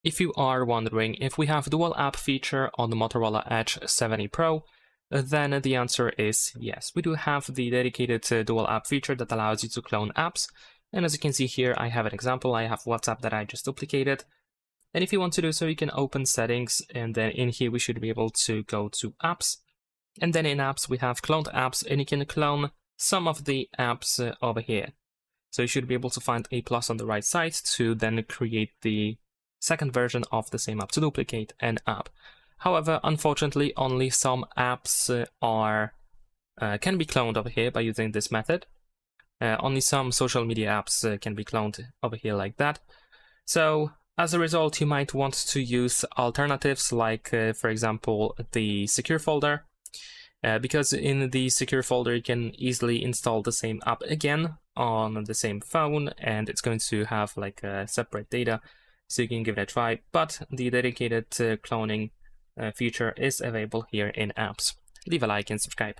If you are wondering if we have dual app feature on the Motorola Edge 70 Pro, then the answer is yes. We do have the dedicated dual app feature that allows you to clone apps. And as you can see here, I have an example. I have WhatsApp that I just duplicated. And if you want to do so, you can open settings, and then in here we should be able to go to apps. And then in apps, we have cloned apps, and you can clone some of the apps over here. So you should be able to find a plus on the right side to then create the second version of the same app, to duplicate an app. However, unfortunately, only some apps can be cloned over here by using this method. Only some social media apps can be cloned over here like that. So as a result, you might want to use alternatives like, for example, the secure folder. Because in the secure folder, you can easily install the same app again on the same phone, and it's going to have like separate data, so you can give it a try. But the dedicated cloning feature is available here in apps. Leave a like and subscribe.